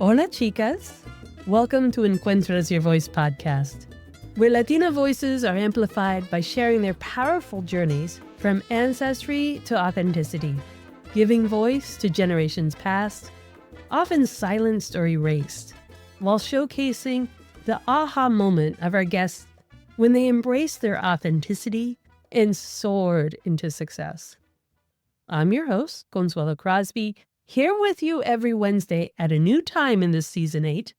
Hola, chicas. Welcome to Encuentras Your Voice podcast, where Latina voices are amplified by sharing their powerful journeys from ancestry to authenticity, giving voice to generations past, often silenced or erased, while showcasing the aha moment of our guests when they embraced their authenticity and soared into success. I'm your host, Consuelo Crosby, here with you every Wednesday at a new time in this season 8.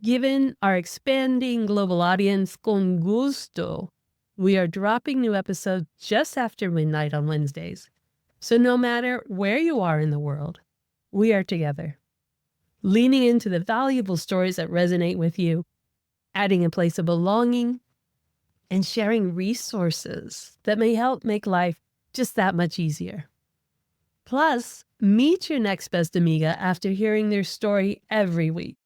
Given our expanding global audience, con gusto, we are dropping new episodes just after midnight on Wednesdays. So no matter where you are in the world, we are together, leaning into the valuable stories that resonate with you, adding a place of belonging, and sharing resources that may help make life just that much easier. Plus, meet your next best amiga after hearing their story every week.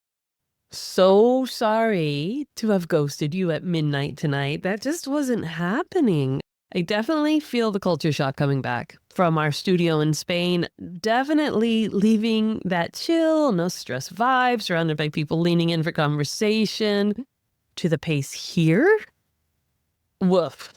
So sorry to have ghosted you at midnight tonight. That just wasn't happening. I definitely feel the culture shock coming back from our studio in Spain. Definitely leaving that chill, no stress vibe, surrounded by people leaning in for conversation, to the pace here. Woof.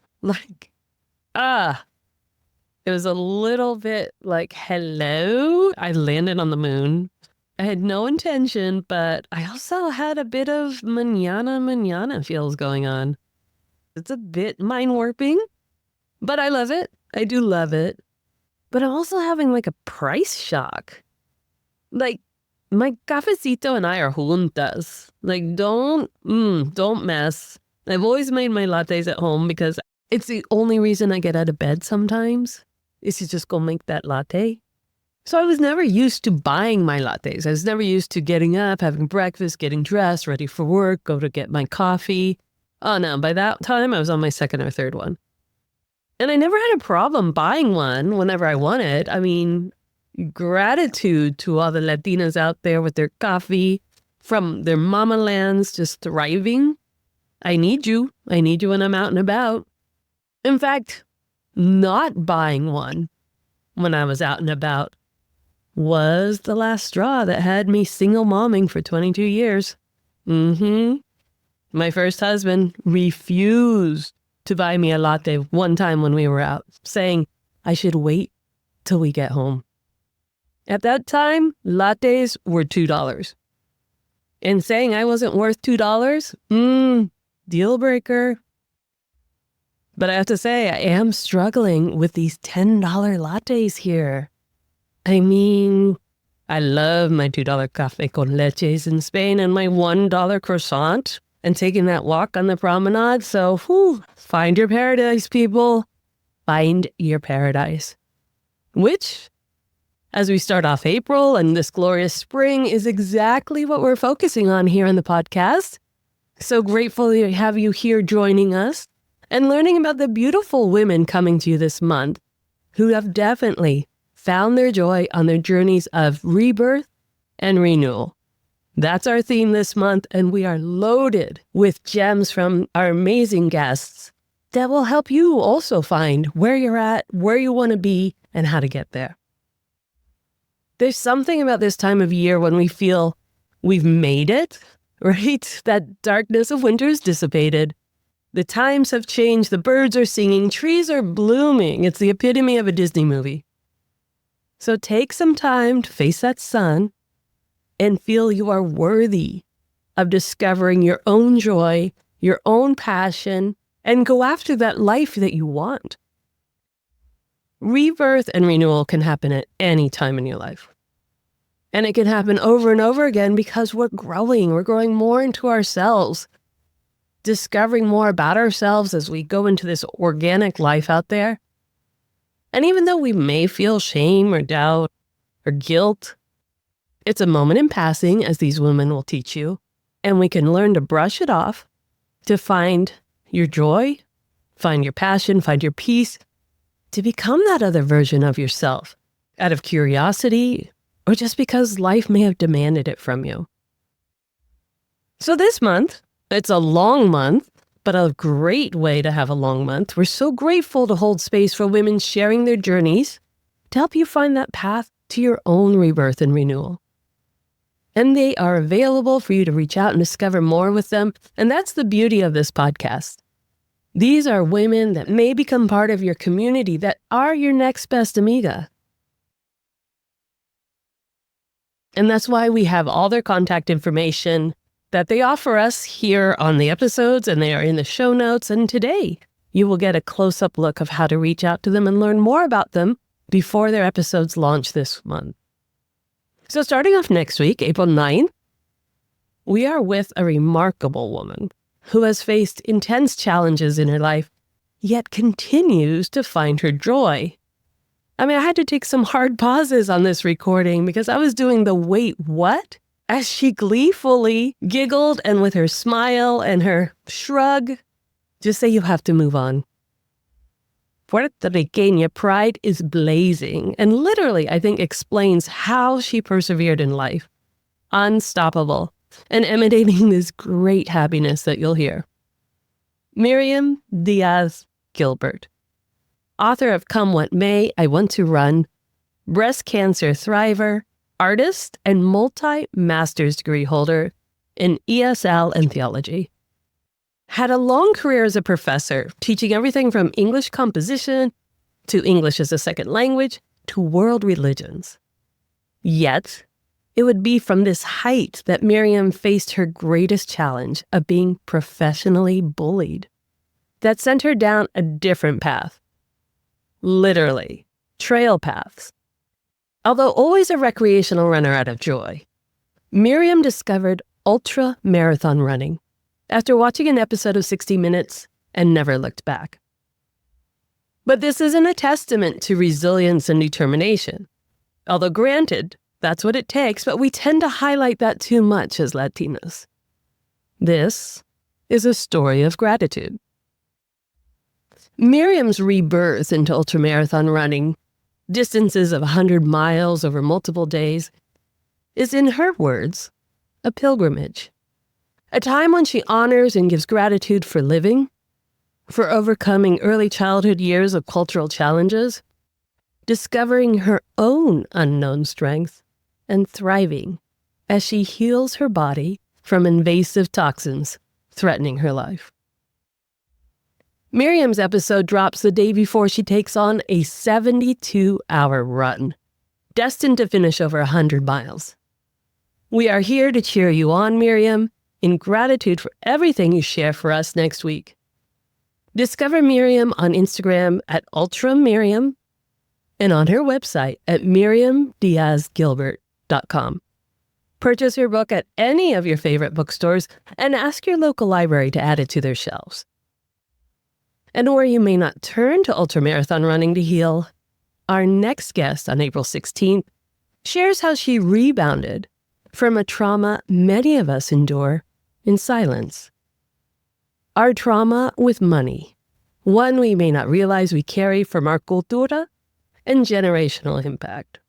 It was a little bit like, hello. I landed on the moon. I had no intention, but I also had a bit of mañana feels going on. It's a bit mind warping, but I love it. I do love it. But I'm also having like a price shock. Like, my cafecito and I are juntas. Like, don't mess. I've always made my lattes at home because it's the only reason I get out of bed sometimes, is to just go make that latte. So I was never used to buying my lattes. I was never used to getting up, having breakfast, getting dressed, ready for work, go to get my coffee. Oh no, by that time I was on my second or third one. And I never had a problem buying one whenever I wanted. I mean, gratitude to all the Latinas out there with their coffee from their mama lands just thriving. I need you. I need you when I'm out and about. In fact, not buying one when I was out and about was the last straw that had me single momming for 22 years. My first husband refused to buy me a latte one time when we were out, saying I should wait till we get home. At that time, lattes were $2. And saying I wasn't worth $2, deal breaker. But I have to say, I am struggling with these $10 lattes here. I mean, I love my $2 café con leches in Spain and my $1 croissant and taking that walk on the promenade. So, find your paradise, people. Find your paradise. Which, as we start off April and this glorious spring, is exactly what we're focusing on here on the podcast. So grateful to have you here joining us and learning about the beautiful women coming to you this month who have definitely found their joy on their journeys of rebirth and renewal. That's our theme this month, and we are loaded with gems from our amazing guests that will help you also find where you're at, where you want to be, and how to get there. There's something about this time of year when we feel we've made it, right? That darkness of winter is dissipated. The times have changed. The birds are singing. Trees are blooming. It's the epitome of a Disney movie. So take some time to face that sun and feel you are worthy of discovering your own joy, your own passion, and go after that life that you want. Rebirth and renewal can happen at any time in your life. And it can happen over and over again because we're growing more into ourselves, discovering more about ourselves as we go into this organic life out there. And even though we may feel shame or doubt or guilt, it's a moment in passing, as these women will teach you, and we can learn to brush it off, to find your joy, find your passion, find your peace, to become that other version of yourself out of curiosity or just because life may have demanded it from you. So this month, it's a long month, but a great way to have a long month. We're so grateful to hold space for women sharing their journeys to help you find that path to your own rebirth and renewal. And they are available for you to reach out and discover more with them. And that's the beauty of this podcast. These are women that may become part of your community that are your next best amiga. And that's why we have all their contact information that they offer us here on the episodes, and they are in the show notes. And today, you will get a close-up look of how to reach out to them and learn more about them before their episodes launch this month. So starting off next week, April 9th, we are with a remarkable woman who has faced intense challenges in her life, yet continues to find her joy. I had to take some hard pauses on this recording because I was doing the wait, what? As she gleefully giggled and with her smile and her shrug, just say you have to move on. Puerto Riqueña pride is blazing and literally, I think, explains how she persevered in life. Unstoppable and emanating this great happiness that you'll hear. Miriam Diaz Gilbert, author of Come What May, I Want to Run, breast cancer thriver, artist, and multi-master's degree holder in ESL and theology. Had a long career as a professor, teaching everything from English composition to English as a second language to world religions. Yet, it would be from this height that Miriam faced her greatest challenge of being professionally bullied. That sent her down a different path. Literally, trail paths. Although always a recreational runner out of joy, Miriam discovered ultra marathon running after watching an episode of 60 Minutes and never looked back. But this isn't a testament to resilience and determination. Although granted, that's what it takes, but we tend to highlight that too much as Latinas. This is a story of gratitude. Miriam's rebirth into ultramarathon running, distances of 100 miles over multiple days, is, in her words, a pilgrimage. A time when she honors and gives gratitude for living, for overcoming early childhood years of cultural challenges, discovering her own unknown strength, and thriving as she heals her body from invasive toxins threatening her life. Miriam's episode drops the day before she takes on a 72-hour run, destined to finish over 100 miles. We are here to cheer you on, Miriam, in gratitude for everything you share for us next week. Discover Miriam on Instagram at UltraMiriam and on her website at miriamdiazgilbert.com. Purchase her book at any of your favorite bookstores and ask your local library to add it to their shelves. And where you may not turn to ultramarathon running to heal, our next guest on April 16th shares how she rebounded from a trauma many of us endure in silence. Our trauma with money, one we may not realize we carry from our cultura and generational impact.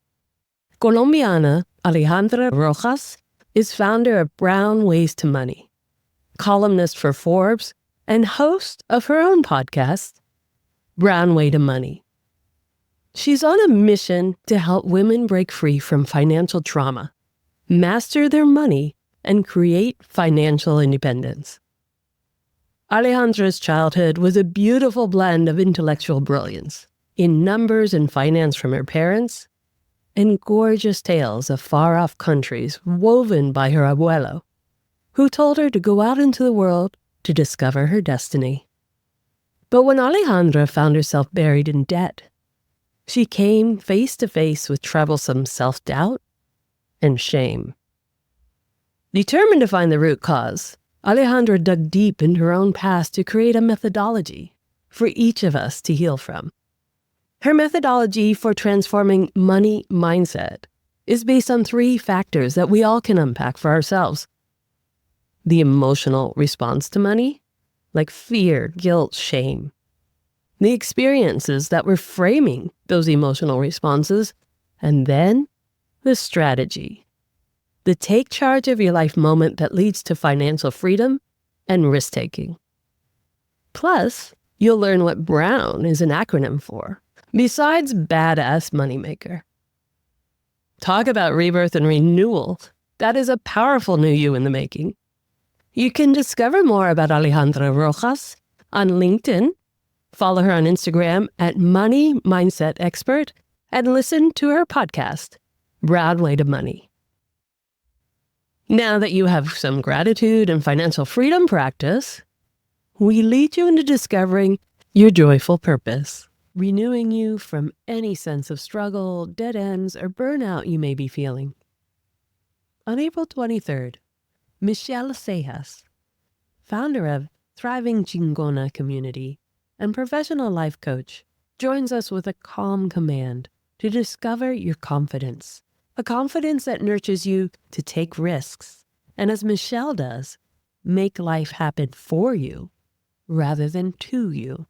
Colombiana Alejandra Rojas is founder of Brown Ways to Money, columnist for Forbes, and host of her own podcast, Brown Way to Money. She's on a mission to help women break free from financial trauma, master their money, and create financial independence. Alejandra's childhood was a beautiful blend of intellectual brilliance in numbers and finance from her parents, and gorgeous tales of far-off countries woven by her abuelo, who told her to go out into the world to discover her destiny. But when Alejandra found herself buried in debt, she came face to face with troublesome self-doubt and shame. Determined to find the root cause, Alejandra dug deep into her own past to create a methodology for each of us to heal from. Her methodology for transforming money mindset is based on 3 factors that we all can unpack for ourselves. The emotional response to money, like fear, guilt, shame. The experiences that were framing those emotional responses, and then the strategy. The take charge of your life moment that leads to financial freedom and risk-taking. Plus, you'll learn what BROWN is an acronym for, besides badass moneymaker. Talk about rebirth and renewal. That is a powerful new you in the making. You can discover more about Alejandra Rojas on LinkedIn, follow her on Instagram at Money Mindset Expert, and listen to her podcast, Broad Way to Money. Now that you have some gratitude and financial freedom practice, we lead you into discovering your joyful purpose, renewing you from any sense of struggle, dead ends, or burnout you may be feeling. On April 23rd, Michelle Cejas, founder of Thriving Chingona Community and professional life coach, joins us with a calm command to discover your confidence, a confidence that nurtures you to take risks, and as Michelle does, make life happen for you rather than to you.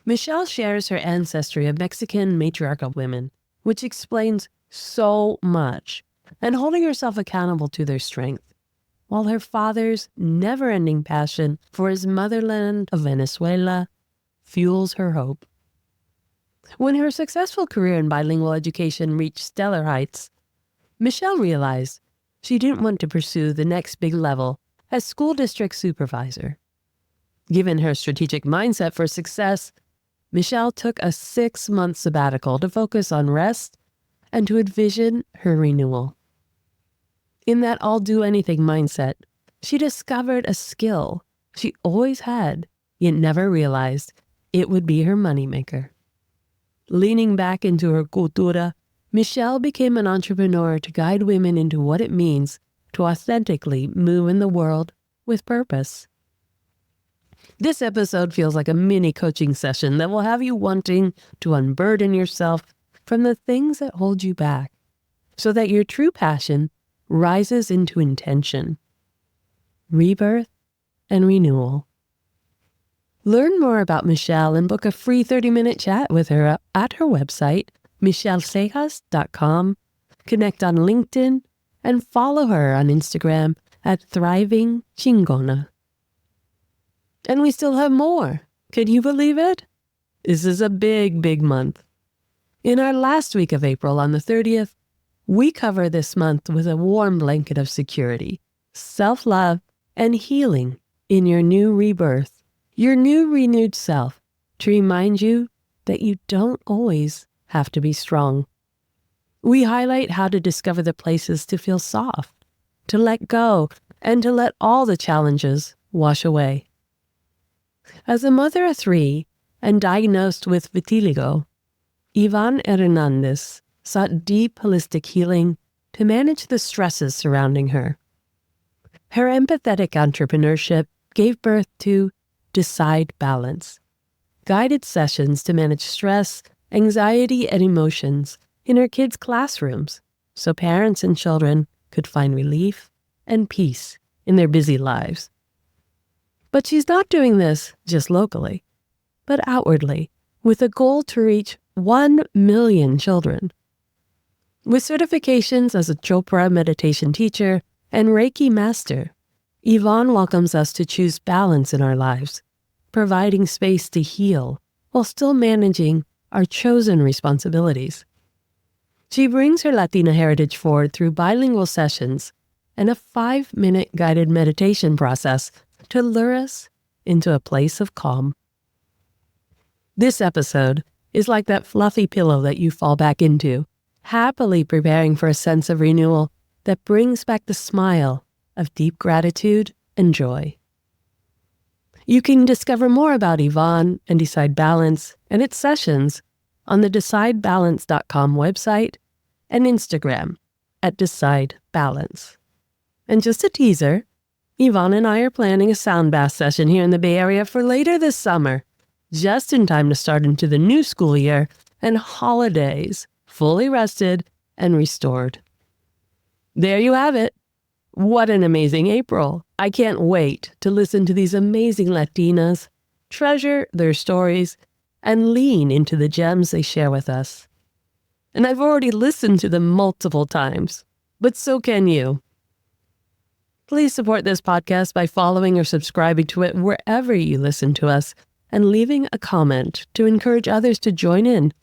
Michelle shares her ancestry of Mexican matriarchal women, which explains so much, and holding herself accountable to their strength, while her father's never-ending passion for his motherland of Venezuela fuels her hope. When her successful career in bilingual education reached stellar heights, Michelle realized she didn't want to pursue the next big level as school district supervisor. Given her strategic mindset for success, Michelle took a 6-month sabbatical to focus on rest and to envision her renewal. In that all-do-anything mindset, she discovered a skill she always had, yet never realized it would be her moneymaker. Leaning back into her cultura, Michelle became an entrepreneur to guide women into what it means to authentically move in the world with purpose. This episode feels like a mini coaching session that will have you wanting to unburden yourself from the things that hold you back so that your true passion rises into intention, rebirth, and renewal. Learn more about Michelle and book a free 30-minute chat with her at her website, michellesejas.com. Connect on LinkedIn and follow her on Instagram at Thriving Chingona. And we still have more. Can you believe it? This is a big, big month. In our last week of April, on the 30th, we cover this month with a warm blanket of security, self-love, and healing in your new rebirth, your new renewed self, to remind you that you don't always have to be strong. We highlight how to discover the places to feel soft, to let go, and to let all the challenges wash away. As a mother of 3 and diagnosed with vitiligo, Yvonne Hernandez sought deep holistic healing to manage the stresses surrounding her. Her empathetic entrepreneurship gave birth to Decide Balance, guided sessions to manage stress, anxiety, and emotions in her kids' classrooms so parents and children could find relief and peace in their busy lives. But she's not doing this just locally, but outwardly, with a goal to reach 1 million children. With certifications as a Chopra meditation teacher and Reiki master, Yvonne welcomes us to choose balance in our lives, providing space to heal while still managing our chosen responsibilities. She brings her Latina heritage forward through bilingual sessions and a 5-minute guided meditation process to lure us into a place of calm. This episode is like that fluffy pillow that you fall back into, happily preparing for a sense of renewal that brings back the smile of deep gratitude and joy. You can discover more about Yvonne and Decide Balance and its sessions on the DecideBalance.com website and Instagram at Decide Balance. And just a teaser, Yvonne and I are planning a sound bath session here in the Bay Area for later this summer, just in time to start into the new school year and holidays, fully rested and restored. There you have it. What an amazing April. I can't wait to listen to these amazing Latinas, treasure their stories, and lean into the gems they share with us. And I've already listened to them multiple times, but so can you. Please support this podcast by following or subscribing to it wherever you listen to us and leaving a comment to encourage others to join in.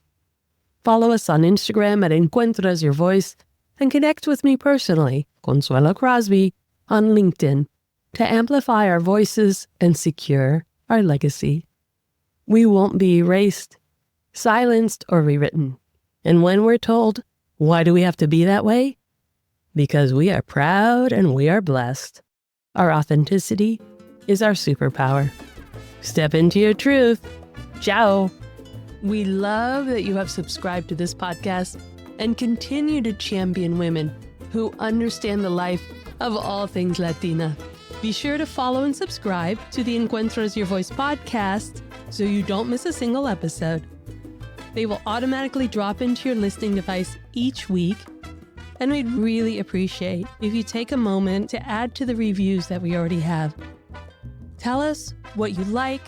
Follow us on Instagram at Encuentras Your Voice and connect with me personally Consuelo Crosby, on LinkedIn to amplify our voices and secure our legacy. We won't be erased, silenced, or rewritten. And when we're told, why do we have to be that way? Because we are proud and we are blessed. Our authenticity is our superpower. Step into your truth. Ciao. We love that you have subscribed to this podcast and continue to champion women who understand the life of all things Latina. Be sure to follow and subscribe to the Encuentras Your Voice podcast so you don't miss a single episode. They will automatically drop into your listening device each week, and we'd really appreciate if you take a moment to add to the reviews that we already have. Tell us what you like,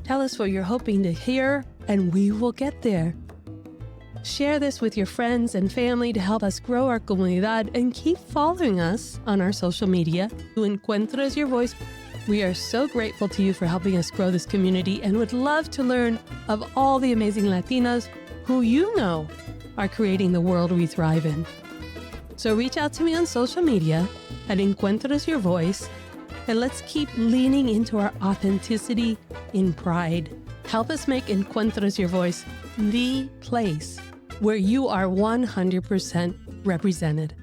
tell us what you're hoping to hear, and we will get there. Share this with your friends and family to help us grow our comunidad, and keep following us on our social media to Encuentras Your Voice. We are so grateful to you for helping us grow this community and would love to learn of all the amazing Latinas who you know are creating the world we thrive in. So reach out to me on social media at Encuentras Your Voice, and let's keep leaning into our authenticity in pride. Help us make Encuentras Your Voice the place where you are 100% represented.